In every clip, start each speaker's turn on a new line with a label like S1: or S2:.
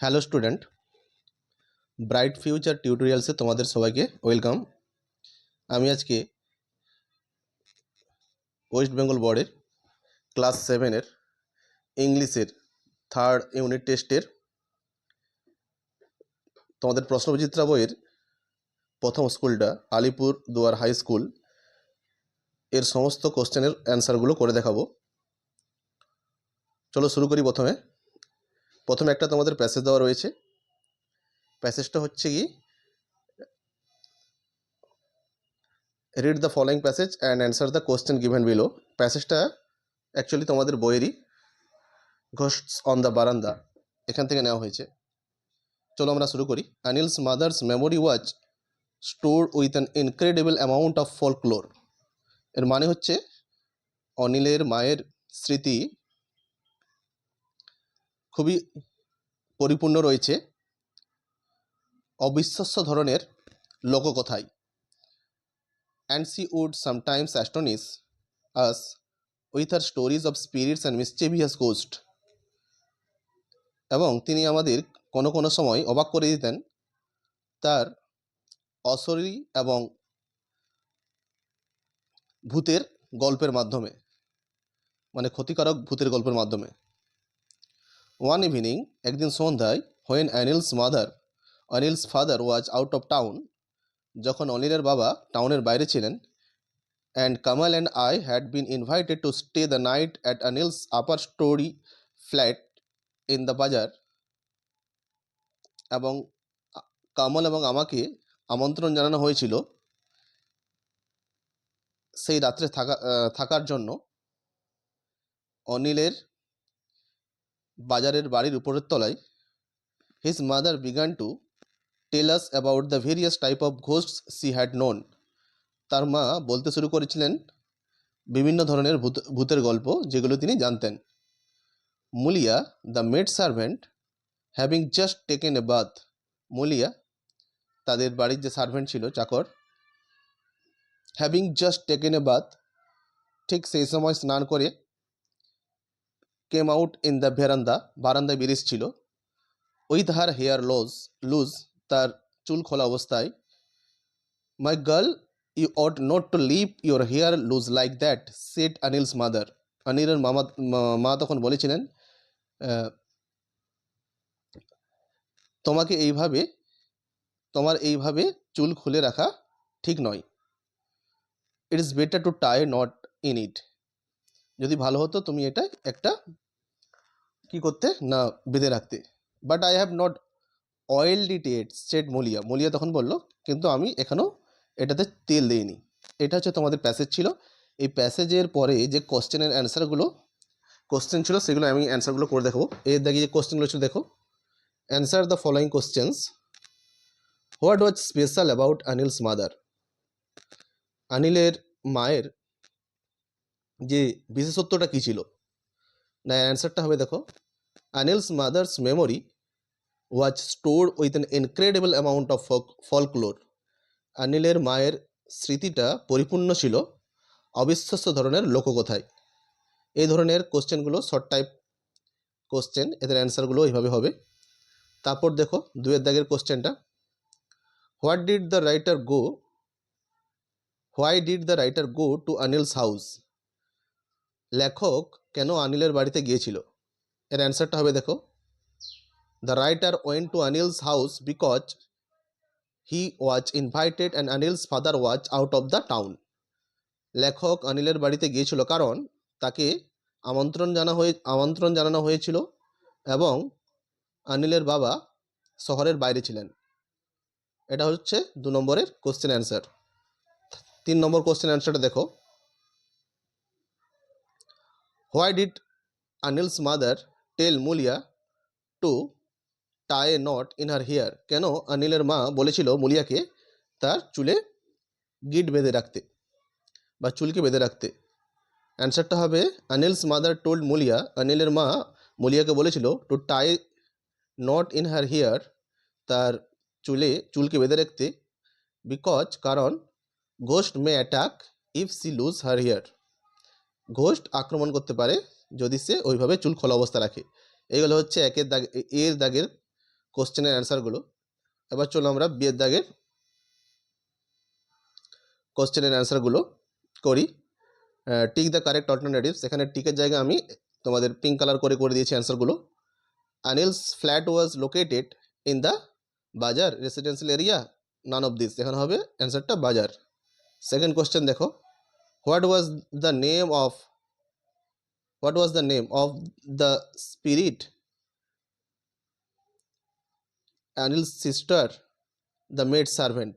S1: Hello student, bright future টিউটোরিয়ালসে তোমাদের সবাইকে welcome. আমি আজকে ওয়েস্ট বেঙ্গল বোর্ডের ক্লাস 7-এর ইংলিশের 3rd ইউনিট টেস্টের তোমাদের প্রশ্নবিচিত্রা বইয়ের প্রথম স্কুলটা আলিপুর দুয়ার হাই স্কুল এর সমস্ত কোশ্চেনের অ্যান্সারগুলো করে দেখাবো। চলো শুরু করি। প্রথমে একটা তোমাদের প্যাসেজ দেওয়া রয়েছে। প্যাসেজটা হচ্ছে কি, read the following passage and answer the question given below. প্যাসেজটা অ্যাকচুয়ালি তোমাদের বইয়েরই ঘোস্টস অন দ্য বারান্দা এখান থেকে নেওয়া হয়েছে। চলো আমরা শুরু করি। Anil's mother's memory was store with an incredible amount of folklore. এর মানে হচ্ছে অনিলের মায়ের স্মৃতি খুবই পরিপূর্ণ রয়েছে অবিশ্বাস্য ধরনের লোককথায়। And she would sometimes astonish us with her stories of spirits and mischievous ghost. এবং তিনি আমাদের কোনো কোনো সময় অবাক করে দিতেন তার অশরীরী এবং ভূতের গল্পের মাধ্যমে, মানে ক্ষতিকারক ভূতের গল্পের মাধ্যমে। ওয়ান ইভিনিং, একদিন সন্ধ্যায়, when Anil's father was out of town, যখন অনিলের বাবা টাউনের বাইরে ছিলেন, and Kamal and I had been invited to stay the night at Anil's upper storey flat in the bazaar, এবং কামাল এবং আমাকে আমন্ত্রণ জানানো হয়েছিল সেই রাত্রে থাকার জন্য অনিলের বাজারের বাড়ির উপরের তলায়। His mother began to tell us about the various type of ghosts she had known. তার মা বলতে শুরু করেছিলেন বিভিন্ন ধরনের ভূতের গল্প যেগুলো তিনি জানতেন। Mulia, the maid servant, having just taken a bath. Mulia, তাদের বাড়ির যে সার্ভেন্ট ছিল, চাকর, having just taken a bath, ঠিক সেই সময় স্নান করে, কেম আউট ইন দ্য বারান্দায় বেরিয়েছিল। উইথ হার হেয়ার লুজ, তার চুল খোলা অবস্থায়। My girl, you ought not to leave your hair loose like that, said Anil's mother. অনিলের মা তখন বলেছিলেন, তোমার এইভাবে চুল খুলে রাখা ঠিক নয়। It is better to tie knot in it. যদি ভালো হতো তুমি এটা একটা কি করতে না, বেঁধে রাখতে। But I have not oiled it it, said Mulia তখন বলল, কিন্তু আমি এখনও এটাতে তেল দিইনি। এটা হচ্ছে তোমাদের প্যাসেজ ছিল। এই প্যাসেজের পরে যে কোশ্চেন ছিল সেগুলো আমি অ্যান্সারগুলো করে দেখাবো। এর দাগে যে কোশ্চেনগুলো ছিল দেখো। Answer the following questions. What was special about Anil's mother. অনিলের মায়ের যে বিশেষত্বটা কী ছিল, না অ্যান্সারটা হবে দেখো, Anil's mother's memory was store with an incredible amount of folklore. অনিলের মায়ের স্মৃতিটা পরিপূর্ণ ছিল অবিশ্বাস্য ধরনের লোককথায়। এই ধরনের কোশ্চেনগুলো শর্ট টাইপ কোশ্চেন, এদের অ্যান্সারগুলো এইভাবে হবে। তারপর দেখো 2-এর দাগের কোশ্চেনটা। Why did the writer go to Anil's house. লেখক কেন অনিলের বাড়িতে গিয়েছিল। এর অ্যান্সারটা হবে দেখো, the writer went to Anil's house because he was invited and Anil's father was out of the town. লেখক অনিলের বাড়িতে গিয়েছিল কারণ তাকে আমন্ত্রণ জানানো হয়েছিল এবং অনিলের বাবা শহরের বাইরে ছিলেন। এটা হচ্ছে 2 নম্বরের কোশ্চেন অ্যান্সার। 3 নম্বর কোশ্চেন অ্যান্সারটা দেখো। Why did Anil's mother tell Mulia to tie a knot in her hair. কেন অনিলের মা বলেছিল মুলিয়াকে তার চুলে গিট বেঁধে রাখতে বা চুলকে বেঁধে রাখতে। অ্যান্সারটা হবে, অনিলস মাদার টোল্ড মুলিয়া, অনিলের মা মুলিয়াকে বলেছিল to tie knot in her hair, তার চুলকে বেঁধে রাখতে, বিকজ কারণ ghost may attack if she loose her hair. Ghost আক্রমণ করতে পারে যদি সে ওইভাবে চুল খোলা অবস্থা রাখে। এইগুলো হচ্ছে এর দাগের কোশ্চেনের অ্যান্সারগুলো। এবার চলো আমরা বিয়ের দাগের কোশ্চেনের অ্যান্সারগুলো করি। টিক দ্য কারেক্ট অল্টারনেটিভস, এখানে টিকের জায়গায় আমি তোমাদের পিঙ্ক কালার করে দিয়েছি অ্যান্সারগুলো। Anil's flat was located in the bazaar residential area, none of this, এখানে হবে অ্যান্সারটা বাজার। সেকেন্ড কোশ্চেন দেখো, what was the name of what was the name of the spirit Anil's sister, the maid servant?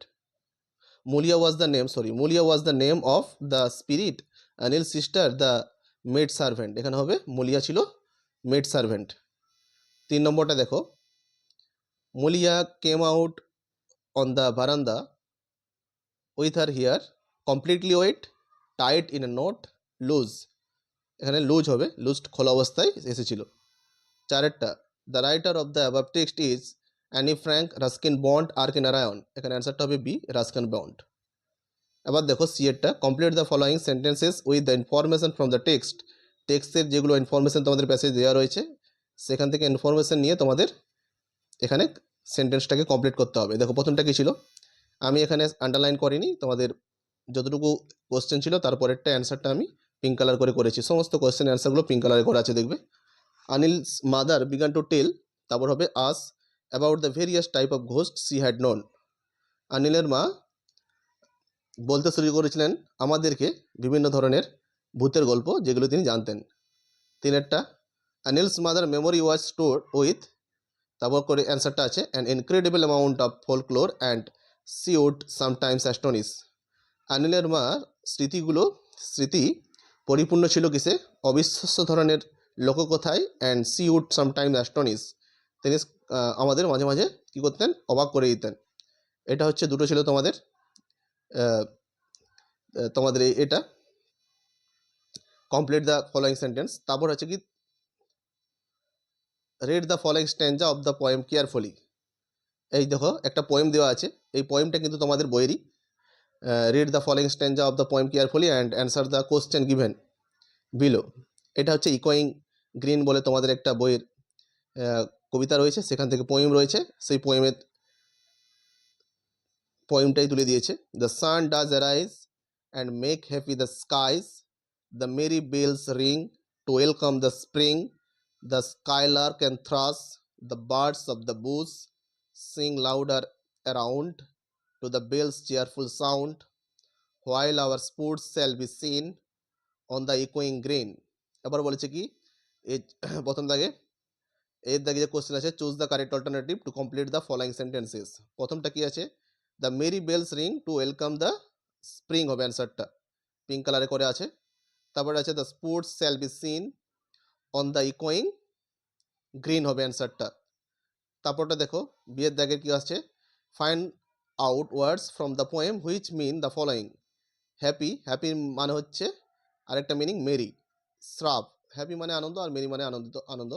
S1: Mulia was the name, sorry, Mulia was the name of the spirit Anil's sister, the maid servant, এখানে হবে মুলিয়া ছিল maid servant। 3 নম্বরটা দেখো, Mulia came out on the veranda with her hair completely wet, tied in a knot, loose, এখানে loose হবে, loose খোলা অবস্থায় এসেছিল। চারেরটা, the writer of the above text is Anne Frank, Ruskin Bond, R K Narayan, এখানে অ্যান্সারটা হবে বি, রাস্কিন বন্ড। এবার দেখো সিএরটা, complete the following sentences with the information from the text, টেক্সটের যেগুলো ইনফরমেশন তোমাদের প্যাসেজ দেওয়া রয়েছে সেখান থেকে ইনফরমেশন নিয়ে তোমাদের এখানে সেন্টেন্সটাকে কমপ্লিট করতে হবে। দেখো প্রথমটা কী ছিল, আমি এখানে আন্ডারলাইন করিনি, তোমাদের যতটুকু কোশ্চেন ছিল তারপরেরটা অ্যান্সারটা আমি পিঙ্ক কালার করে করেছি, সমস্ত কোশ্চেন অ্যান্সারগুলো পিঙ্ক কালারে করা আছে দেখবে। Anil's mother began to tell, তারপর হবে us, about the various type of ghosts she had known. অনিলের মা বলতে শুরু করেছিলেন আমাদেরকে বিভিন্ন ধরনের ভূতের গল্প যেগুলো তিনি জানতেন। তিনেরটা, Anil's mother memory was store with, তারপর করে অ্যান্সারটা আছে an incredible amount of folklore and she would sometimes astonish. অনিলের মার স্মৃতি পরিপূর্ণ ছিল কিসে, অবিশ্বাস্য ধরনের লোককথায়, and she would sometime astonish, তিনি আমাদের মাঝে মাঝে কী করতেন, অবাক করে দিতেন। এটা হচ্ছে দুটো ছিল তোমাদের তোমাদের এটা কমপ্লিট দ্য ফলোয়িং সেন্টেন্স। তারপর হচ্ছে কি read the following stanza of the poem carefully. এই দেখো একটা পোয়েম দেওয়া আছে, এই পোয়েমটা কিন্তু তোমাদের বইয়েরই। Read the following stanza of the poem carefully and answer the question given below. এটা হচ্ছে ইকোয়িং গ্রিন বলে তোমাদের একটা বইয়ের কবিতা রয়েছে, সেখান থেকে পোয়েম রয়েছে, সেই পোয়েমটাই তুলে দিয়েছে। The sun does arise and make happy the skies, the merry bells ring to welcome the spring, the skylark and thrush, the birds of the bush sing louder around to the bells cheerful sound, while our sports shall be seen on the ইকোয়িং green. এবার বলেছে কি এই প্রথম দাগে এর দাগে যে কোশ্চেন আছে, choose the correct alternative to complete the following sentences. প্রথমটা কি আছে, the merry bells ring to welcome the spring হবে অ্যান্সারটা, পিঙ্ক কালারে করে আছে। তারপরে আছে the sports shall be seen on the ইকোয়িং গ্রিন হবে অ্যান্সারটা। তারপরটা দেখো বিয়ের দাগের কি আছে, find out words from the poem which mean the following. Happy, happy মানে হচ্ছে আরেকটা মিনিং মেরি। শ্রাব, হ্যাপি মানে আনন্দ আর মেরি মানে আনন্দ।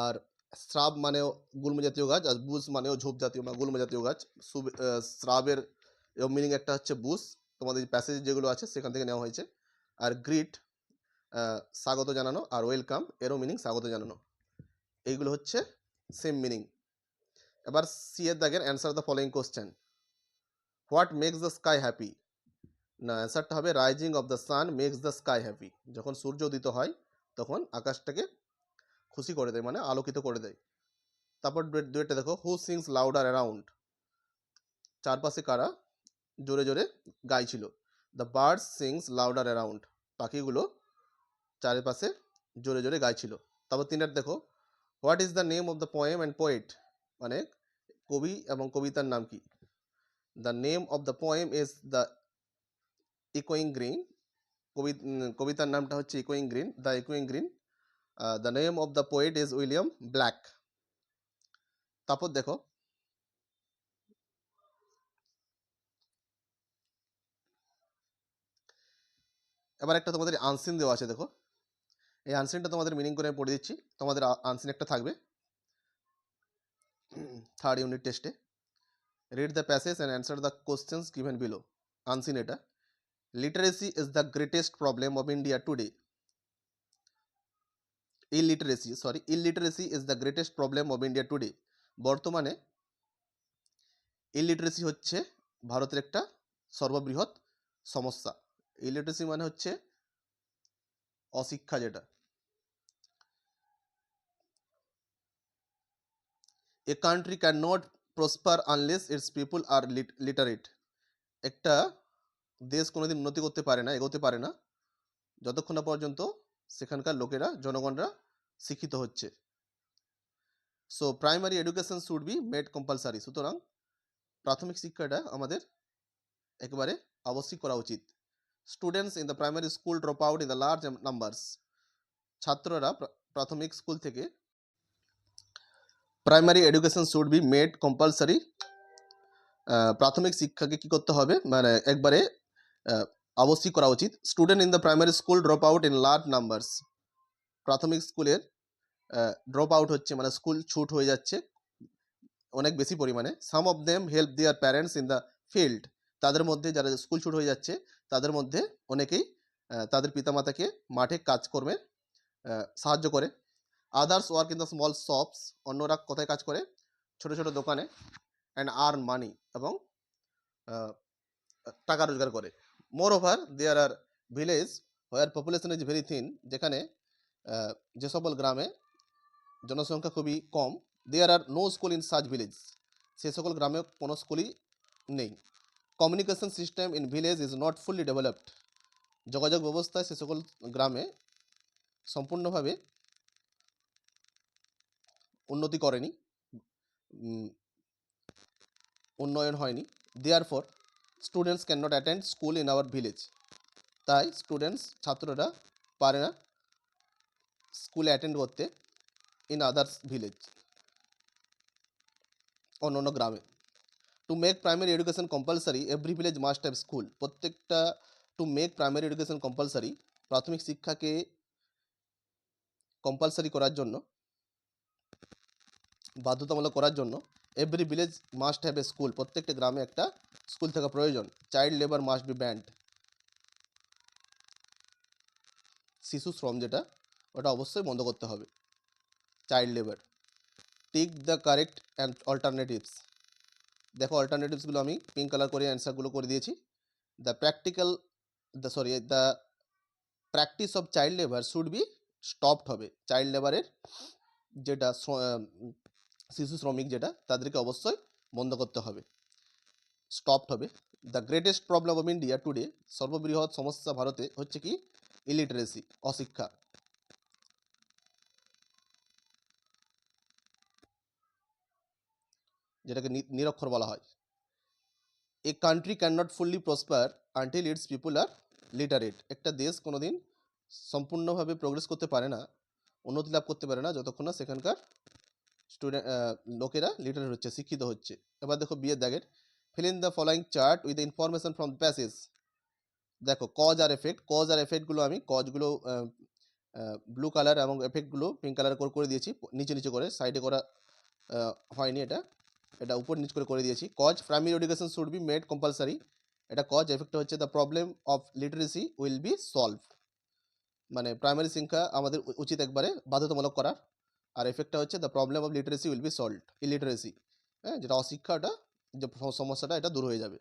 S1: আর শ্রাব মানেও গুল্ম জাতীয় গাছ, আর বুস মানেও ঝোপ জাতীয় বা গুল্ম জাতীয় গাছ। শ্রাবের মিনিং একটা হচ্ছে বুস, তোমাদের প্যাসেজ যেগুলো আছে সেখান থেকে নেওয়া হয়েছে। আর গ্রিট স্বাগত জানানো, আর ওয়েলকাম এরও মিনিং স্বাগত জানানো, এইগুলো হচ্ছে সেম মিনিং। এবার সি এর দাগের answer the following question, what makes the sky happy, না অ্যান্সারটা হবে rising of the sun makes the sky happy, যখন সূর্য উদিত হয় তখন আকাশটাকে খুশি করে দেয়, মানে আলোকিত করে দেয়। তারপর দুইটা দেখো, হু সিংস লাউডার অ্যারাউন্ড, চারপাশে কারা জোরে জোরে গাইছিল। The birds sings louder around, পাখিগুলো চারপাশে জোরে জোরে গাইছিল। তারপর তিনটার দেখো, what is the name of the poem and poet, মানে কবি এবং কবিতার নাম কি। The name of the poem is the ইকোয়িং গ্রিন, কবিতার নামটা হচ্ছে ইকোয়িং গ্রিন, দ্য ইকোয়িং green. The name of the poet is William Blake. তারপর দেখো এবার একটা তোমাদের আনসিন দেওয়া আছে, দেখো এই আনসিনটা তোমাদের মিনিং করে আমি পড়ে দিচ্ছি। তোমাদের আনসিন একটা থাকবে থার্ড ইউনিট টেস্টে। Read the passage and answer the questions given below. Unseen এটা, literacy is the greatest problem of India today. Illiteracy is the greatest problem of India today. বর্তমানে ইলিটারেসি হচ্ছে ভারতের একটা সর্ববৃহৎ সমস্যা। ইলিটারেসি মানে হচ্ছে অশিক্ষা, যেটা a country can not prosper unless its people are literate. একটা দেশ কোনোদিন উন্নতি করতে পারে না, এগোতে পারে না, যতক্ষণ না পর্যন্ত সেখানকার লোকেরা, জনগণরা শিক্ষিত হচ্ছে। So primary education should be made compulsory. সুতরাং প্রাথমিক শিক্ষাটা আমাদের একেবারে আবশ্যিক করা উচিত। Students in the primary school drop out in the large numbers. ছাত্ররা প্রাথমিক স্কুল থেকে primary education should be made compulsory. প্রাথমিক শিক্ষাকে কি করতে হবে, মানে একবারে আবশ্যিক করা উচিত। Student in the primary school drop out in large numbers. প্রাথমিক স্কুলের ড্রপ আউট হচ্ছে মানে স্কুল ছুট হয়ে যাচ্ছে অনেক বেশি পরিমাণে। Some of them help their parents in the field. তাদের মধ্যে যারা স্কুল ছুট হয়ে যাচ্ছে তাদের মধ্যে অনেকেই তাদের পিতামাতাকে মাঠে কাজকর্মে সাহায্য করে। Others work in the small shops. অন্যরা কোথায় কাজ করে, ছোট ছোট দোকানে। অ্যান্ড আর্ন মানি, এবং টাকা রোজগার করে। Moreover there are village where population is very thin. যেখানে যে সকল গ্রামে জনসংখ্যা খুবই কম, there are no school in such village. সে সকল গ্রামে কোনো স্কুলই নেই। Communication system in village is not fully developed. যোগাযোগ ব্যবস্থায় সে সকল গ্রামে সম্পূর্ণভাবে উন্নতি করেনি, উন্নয়ন হয়নি। Therefore students can not attend school in our village. তাই ছাত্ররা পারে না স্কুলে অ্যাটেন্ড করতে ইন আদার্স ভিলেজ, অন্য গ্রামে। To make primary education compulsory every village must have school. প্রত্যেকটা to make primary education compulsory, প্রাথমিক শিক্ষাকে কম্পালসারি করার জন্য, বাধ্যতামূলক করার জন্য, every village must have a school, প্রত্যেকটা গ্রামে একটা স্কুল থাকা প্রয়োজন। Child labour must be banned. শিশু শ্রম যেটা, ওটা অবশ্যই বন্ধ করতে হবে, child labour. Take the correct and alternatives. দেখো অল্টারনেটিভসগুলো আমি পিঙ্ক কালার করে অ্যান্সারগুলো করে দিয়েছি। The practice of child labour should be stopped হবে। চাইল্ড লেবারের যেটা শিশু শ্রমিক যেটা, তাদেরকে অবশ্যই বন্ধ করতে হবে, স্টপড হবে। The greatest problem of India today. সর্ববৃহৎ সমস্যা ভারতে হচ্ছে কি, ইলিটারেসি, অশিক্ষা। যেটাকে নিরক্ষর বলা হয়। A country can not fully prosper until its people are literate. একটা দেশ কোনোদিন সম্পূর্ণভাবে প্রোগ্রেস করতে পারে না, উন্নতি লাভ করতে পারে না, যতক্ষণ না সেখানকার লোকেরা লিটারেট হচ্ছে, শিক্ষিত হচ্ছে। এবার দেখো বিয়ের দাগের, fill in the following chart with the information from passage. দেখো কজ আর এফেক্ট, কজ আর এফেক্টগুলো আমি কজগুলো ব্লু কালার এবং এফেক্টগুলো পিঙ্ক কালার করে দিয়েছি, নিচে নিচে করে, সাইডে করা হয়নি, এটা উপর নিচ করে দিয়েছি। Cause, primary education should be made compulsory. এটা কজ। এফেক্ট হচ্ছে the problem of literacy will be solve. মানে প্রাইমারি শিক্ষা আমাদের উচিত একবারে বাধ্যতামূলক করার। আর এফেক্টটা হচ্ছে the problem of literacy will be solved. Illiteracy, হ্যাঁ, যেটা অশিক্ষাটা, যে সমস্যাটা, এটা দূর হয়ে যাবে।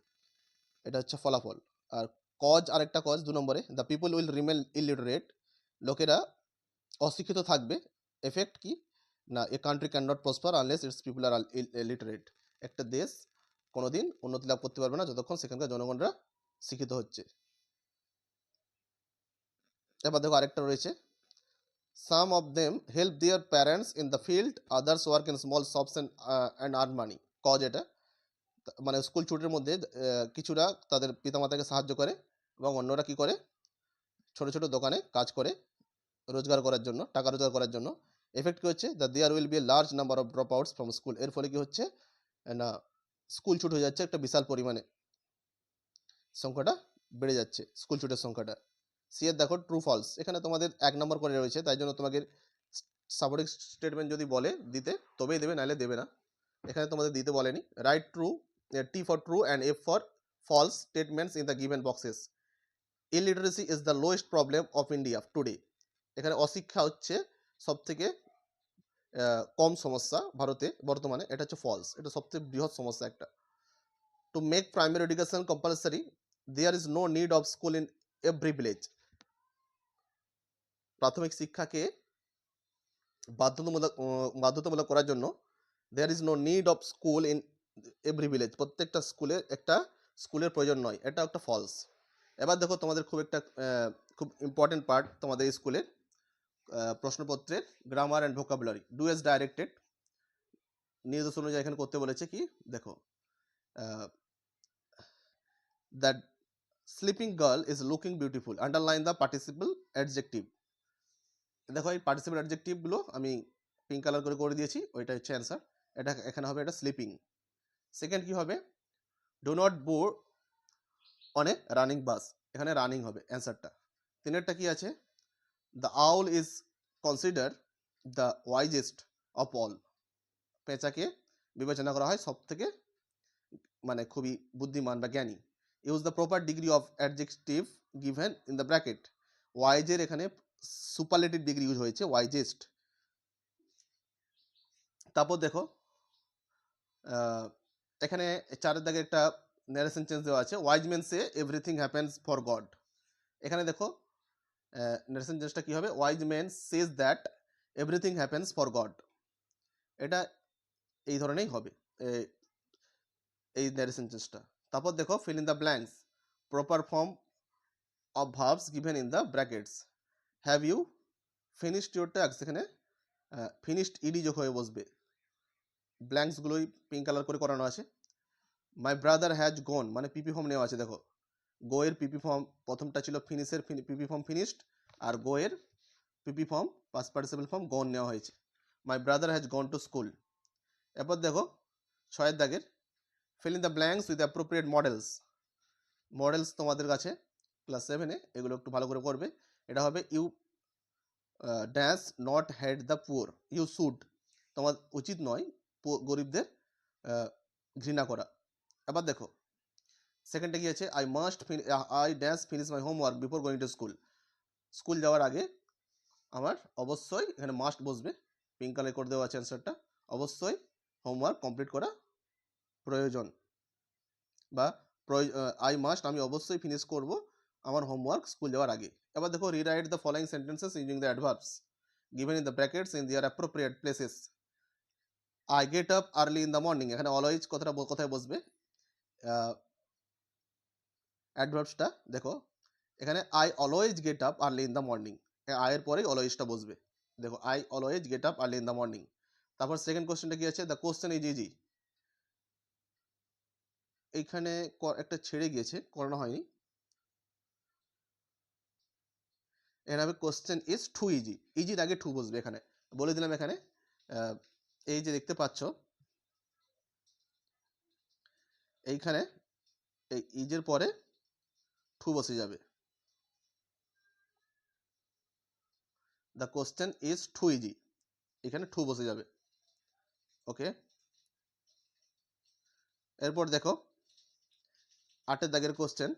S1: এটা হচ্ছে ফলাফল। আর কজ, আরেকটা কজ 2 নম্বরে, the people will remain illiterate. লোকেরা অশিক্ষিত থাকবে। এফেক্ট কি না, a country can not prosper unless its people are illiterate. একটা দেশ কোনোদিন উন্নতি লাভ করতে পারবে না যতক্ষণ সেখানকার জনগণরা শিক্ষিত হচ্ছে। এবার দেখো আরেকটা রয়েছে, some of them help their parents in the field, others work in small shops and earn money. Cause এটা, মানে স্কুল ছুটির মধ্যে কিছুটা তাদের পিতামাতাকে সাহায্য করে, এবং অন্যরা কি করে, ছোট ছোট দোকানে কাজ করে রোজগার করার জন্য, টাকা রোজগার করার জন্য। এফেক্ট কি হচ্ছে, the there will be a large number of drop outs from school. এর ফলে কি হচ্ছে না, স্কুল ছুট হয়ে যাচ্ছে, একটা বিশাল পরিমাণে সংখ্যাটা বেড়ে যাচ্ছে, স্কুল ছুটের সংখ্যাটা। সি এর দেখো ট্রু ফলস, এখানে তোমাদের 1 নম্বর করে রয়েছে, তাই জন্য তোমাকে সাবঅর্ডিনেট স্টেটমেন্ট যদি বলে দিতে তবেই দেবে, নাহলে দেবে না। এখানে তোমাদের দিতে বলেনি। Right true, T for true and F for false statements in the given boxes. Illiteracy is the lowest problem of India today. এখানে অশিক্ষা হচ্ছে সব থেকে কম সমস্যা ভারতে বর্তমানে, এটা হচ্ছে ফলস, এটা সবচেয়ে বৃহৎ সমস্যা একটা। To make primary education compulsory there is no need of school in every village. প্রাথমিক শিক্ষাকে বাধ্যতামূলক করার জন্য there is no need of school in every village, প্রত্যেকটা স্কুলে একটা স্কুলের প্রয়োজন নয়, এটা একটা ফলস। এবার দেখো তোমাদের খুব ইম্পর্টেন্ট পার্ট তোমাদের স্কুলের প্রশ্নপত্রের grammar and vocabulary do as directed নির্দেশ অনুযায়ী এখানে করতে বলেছে কি দেখো, that sleeping girl is looking beautiful, underline the participle adjective. দেখো এই পার্টিসিপল অ্যাডজেক্টিভগুলো আমি পিঙ্ক কালার করে দিয়েছি, ওইটা হচ্ছে অ্যান্সার। এটা এখানে হবে এটা স্লিপিং। সেকেন্ড কি হবে, do not board on a running bus, এখানে রানিং হবে অ্যান্সারটা। তিনেরটা কি আছে, the owl is consider the wisest of all, পেঁচাকে বিবেচনা করা হয় সব থেকে মানে খুবই বুদ্ধিমান বা জ্ঞানী। Use the proper degree of adjective given in the bracket, ওয়াইজের এখানে সুপারলেটিভ ডিগ্রি ইউজ হয়েছে ওয়াইজেস্ট। তারপর দেখো এখানে চারের দাগে একটা ন্যারেশন চেঞ্জ দেওয়া আছে, wise men say everything happens for God. এখানে দেখো ন্যারেশন চেঞ্জটা কী হবে, wise men says that everything happens for God, এটা এই ধরনেরই হবে এই ন্যারেশন চেঞ্জটা। তারপর দেখো fill in the blanks, proper form of verbs given in the brackets, have you finished your task, এখানে ফিনিশড ইডি যোগ হয়ে বসবে, ব্ল্যাঙ্কসগুলোই পিঙ্ক কালার করে করানো আছে। মাই ব্রাদার হ্যাজ গন মানে পিপি ফর্ম নেওয়া আছে, দেখো গো এর পিপি ফর্ম প্রথমটা ছিল ফিনিশের পিপি ফর্ম ফিনিশড, আর গো এর PP form past participle form gone নেওয়া হয়েছে। My brother has gone to school. এরপর দেখো ছয়ের দাগের fill in the blanks with appropriate modals, modals তোমাদের কাছে ক্লাস 7-এ এগুলো একটু ভালো করে করবে। এটা হবে you dash not heed the poor, you should, তোমার উচিত নয় গরিবদের ঘৃণা করা। এবার দেখো সেকেন্ডটা কি আছে, I dash finish my homework before going to school, school যাওয়ার আগে আমার অবশ্যই এখানে মাস্ট বসবে, পিঙ্ক কালার করে দেওয়া আছে অ্যান্সারটা, অবশ্যই হোমওয়ার্ক কমপ্লিট করা প্রয়োজন, বা আই মাস্ট আমি অবশ্যই ফিনিশ করব আমার হোমওয়ার্ক স্কুল যাওয়ার আগে। এবার দেখো rewrite the following sentences using the adverbs given in the brackets in their appropriate places. I get up early in the morning, এখানে অলওয়েজ কথাটা কোথায় বসবে, অ্যাডভার্বসটা দেখো এখানে I always get up early in the morning, আয়ের পরেই অলওয়েজটা বসবে, দেখো I always get up early in the morning. তারপর সেকেন্ড কোশ্চেনটা কি আছে, দ্য কোশ্চেন ইজ ইজি, এইখানে একটা ছেড়ে গিয়েছে করানো হয়নি, এখানে হবে কোশ্চেন ইজ টু ইজি, ইজির আগে টু বসবে, এখানে বলে দিলাম। এখানে এই যে দেখতে পাচ্ছ এইখানে এই ইজের পরে টু বসে যাবে, the question is too easy, এখানে টু বসে যাবে। ওকে, এরপর দেখো 8-এর দাগের question,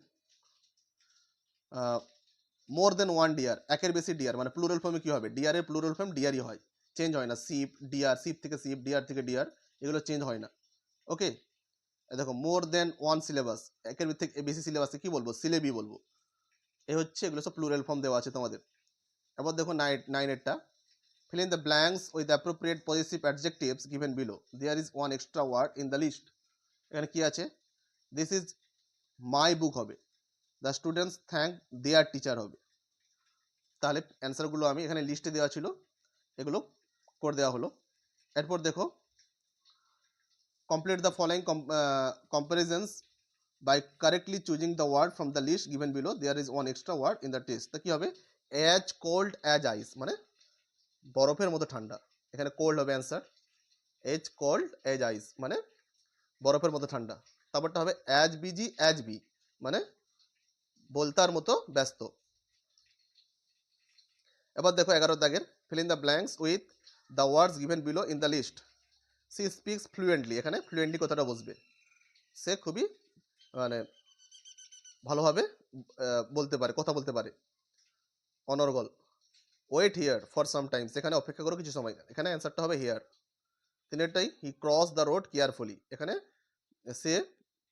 S1: more than one deer, একের বেশি ডিয়ার মানে প্লুরাল ফর্মে কী হবে, ডিয়ারের প্লুরাল ফর্ম ডিয়ারই হয়, চেঞ্জ হয় না, শিপ ডিয়ার, শিপ থেকে শিপ, ডিয়ার থেকে ডিয়ার, এগুলো চেঞ্জ হয় না। ওকে, দেখো মোর দেন ওয়ান সিলেবাস, একের থেকে বেশি সিলেবাসে কী বলবো, সিলেবি বলবো, এই হচ্ছে এগুলো সব প্লুরাল ফর্ম দেওয়া আছে তোমাদের। এবার দেখো 9-এরটা, fill in the blanks with the appropriate possessive adjectives given below, there is one extra word in the list, এখানে কি আছে, this is my book হবে, the students thank their teacher হবে। তাহলে অ্যান্সারগুলো আমি এখানে লিস্টে দেওয়া ছিল, এগুলো করে দেওয়া হলো। এরপর দেখো complete the following comparisons by correctly choosing the word from the list given below, there is one extra word in the test, তা কি হবে, as cold as ice মানে বরফের মতো ঠান্ডা, এখানে কোল্ড হবে অ্যান্সার, এজ কোল্ড এজ আইস মানে বরফের মতো ঠান্ডা। তারপরটা হবে অ্যাজ বিজি অ্যাজ বি মানে বলতার মতো ব্যস্ত। এবার দেখো 11 দাগের fill in the blanks with the words given below in the list, she speaks fluently, এখানে ফ্লুয়েন্টলি কথাটা বসবে, সে খুবই মানে ভালোভাবে বলতে পারে, কথা বলতে পারে, অনর্গল। Wait here for some times, এখানে অপেক্ষা করো কিছু সময়, এখানে অ্যান্সারটা হবে হিয়ার। তিনেরটাই he cross the road carefully, এখানে সে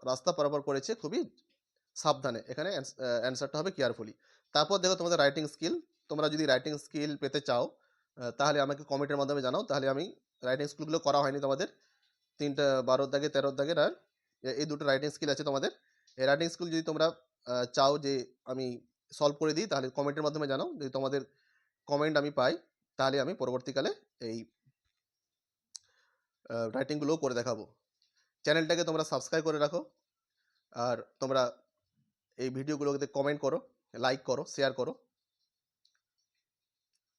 S1: রাস্তা পারাপার করেছে খুবই সাবধানে, এখানে অ্যান্সারটা হবে কেয়ারফুলি। তারপর দেখো তোমাদের রাইটিং স্কিল, তোমরা যদি রাইটিং স্কিল পেতে চাও তাহলে আমাকে কমেন্টের মাধ্যমে জানাও, তাহলে আমি রাইটিং স্কিলগুলো করা হয়নি তোমাদের 3টা 12 দাগে 13 দাগের, আর এই দুটো রাইটিং স্কিল আছে তোমাদের। এই রাইটিং স্কিল যদি তোমরা চাও যে আমি সলভ করে দিই, তাহলে কমেন্টের মাধ্যমে জানাও, যদি তোমাদের কমেন্ট আমি পাই তাহলে আমি পরবর্তীকালে এই রাইটিংগুলোও করে দেখাবো। চ্যানেলটাকে তোমরা সাবস্ক্রাইব করে রাখো, আর তোমরা এই ভিডিওগুলোতে কমেন্ট করো, লাইক করো, শেয়ার করো।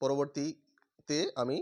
S1: পরবর্তীতে আমি